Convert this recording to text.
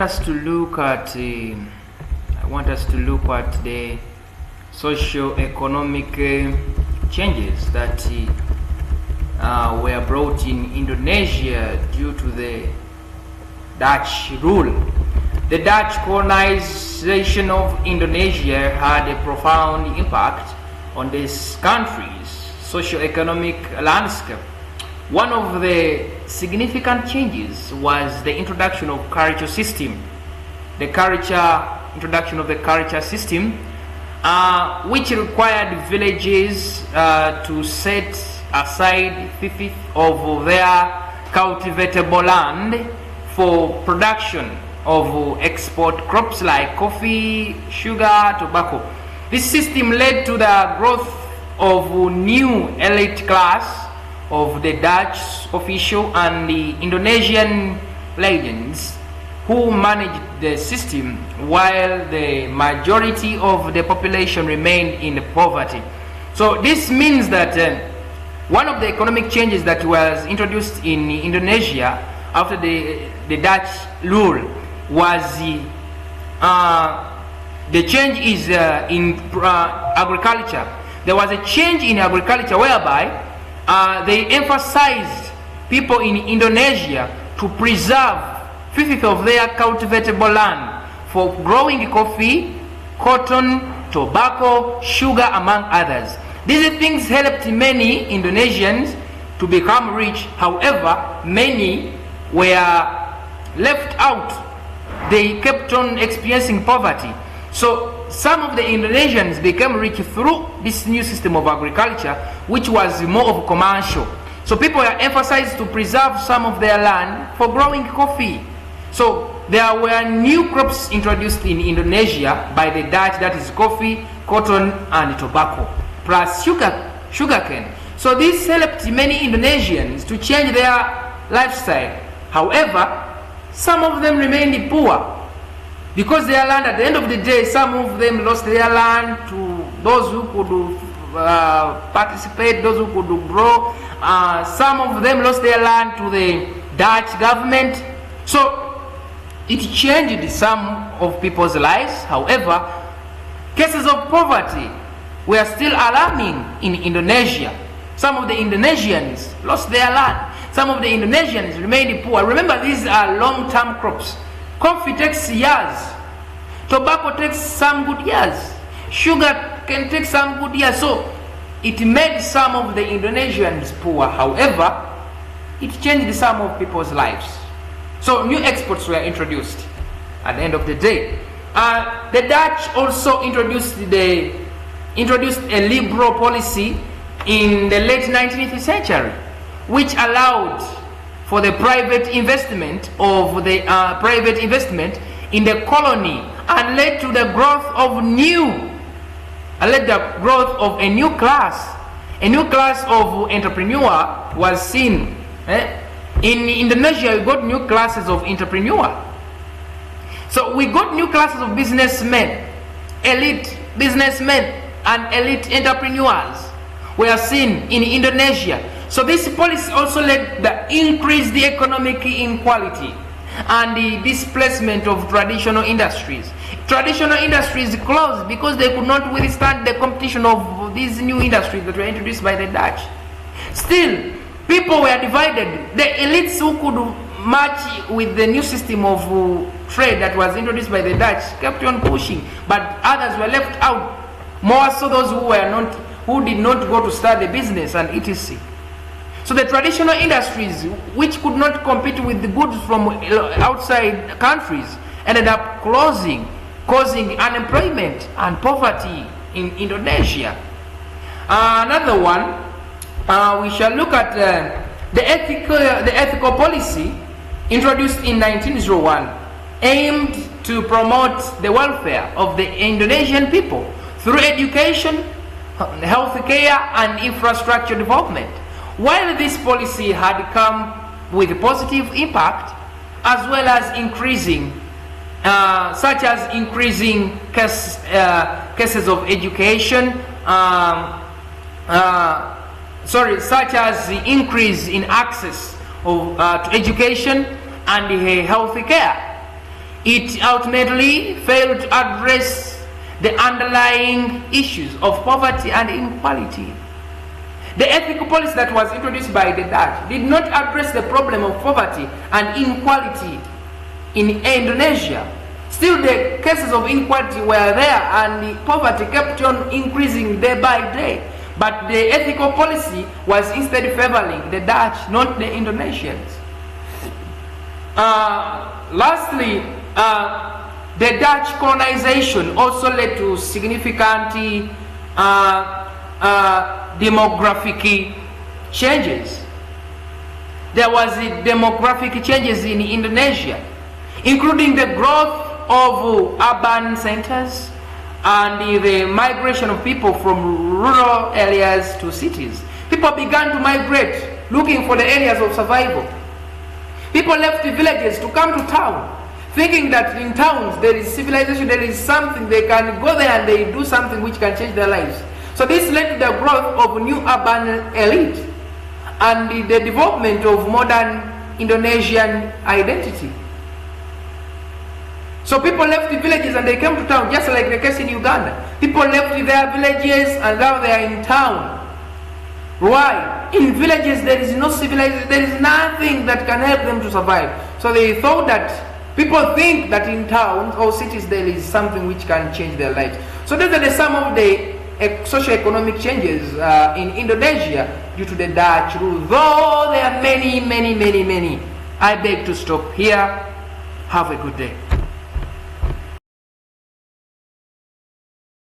I want us to look at the socio-economic changes that were brought in Indonesia due to the Dutch rule. The Dutch colonization of Indonesia had a profound impact on this country's socio-economic landscape. One of the significant changes was the introduction of culture system. Introduction of the culture system, which required villages to set aside 1/5 of their cultivatable land for production of export crops like coffee, sugar, tobacco. This system led to the growth of new elite class of the Dutch official and the Indonesian legends who managed the system, while the majority of the population remained in poverty. So this means that one of the economic changes that was introduced in Indonesia after the Dutch rule was the change is in agriculture. There was a change in agriculture whereby they emphasized people in Indonesia to preserve 1/5 of their cultivatable land for growing coffee, cotton, tobacco, sugar, among others. These things helped many Indonesians to become rich. However, many were left out. They kept on experiencing poverty. So some of the Indonesians became rich through this new system of agriculture, which was more of commercial. So people are emphasized to preserve some of their land for growing coffee. So there were new crops introduced in Indonesia by the Dutch, that is coffee, cotton, and tobacco, plus sugarcane. So this helped many Indonesians to change their lifestyle. However, some of them remained poor. Because their land, at the end of the day, some of them lost their land to those who could participate, those who could grow. Some of them lost their land to the Dutch government. So it changed some of people's lives. However, cases of poverty were still alarming in Indonesia. Some of the Indonesians lost their land. Some of the Indonesians remained poor. Remember, these are long-term crops. Coffee takes years. Tobacco takes some good years. Sugar can take some good years. So it made some of the Indonesians poor. However, it changed some of people's lives. So new exports were introduced at the end of the day. The Dutch also introduced a liberal policy in the late 19th century, which allowed for the private investment in the colony, and led to the growth of a new class. A new class of entrepreneur was seen. In Indonesia, we got new classes of entrepreneur. So we got new classes of businessmen, elite businessmen, and elite entrepreneurs were seen in Indonesia. So this policy also led to increase the economic inequality and the displacement of traditional industries. Traditional industries closed because they could not withstand the competition of these new industries that were introduced by the Dutch. Still, people were divided. The elites who could match with the new system of trade that was introduced by the Dutch kept on pushing, but others were left out. More so those who did not go to start the business and etc. So the traditional industries, which could not compete with the goods from outside countries, ended up closing, causing unemployment and poverty in Indonesia. Another one, we shall look at the ethical policy introduced in 1901, aimed to promote the welfare of the Indonesian people through education, healthcare, and infrastructure development. While this policy had come with a positive impact, as well as increasing cases of education, such as the increase in access to education and health care, It ultimately failed to address the underlying issues of poverty and inequality. The ethical policy that was introduced by the Dutch did not address the problem of poverty and inequality in Indonesia. Still, the cases of inequality were there and the poverty kept on increasing day by day. But the ethical policy was instead favoring the Dutch, not the Indonesians. Lastly, the Dutch colonization also led to significant demographic changes. There was demographic changes in Indonesia, including the growth of urban centers and the migration of people from rural areas to cities. People began to migrate, looking for the areas of survival. People left the villages to come to town, thinking that in towns there is civilization, there is something, they can go there and they do something which can change their lives. So this led to the growth of new urban elite and the development of modern Indonesian identity. So people left the villages and they came to town, just like the case in Uganda. People left their villages and now they are in town. Why? In villages there is no civilization, there is nothing that can help them to survive. So they thought that, people think that in towns or cities there is something which can change their lives. So these are some of the socio-economic changes in Indonesia due to the Dutch rule. Though there are many, I beg to stop here. Have a good day.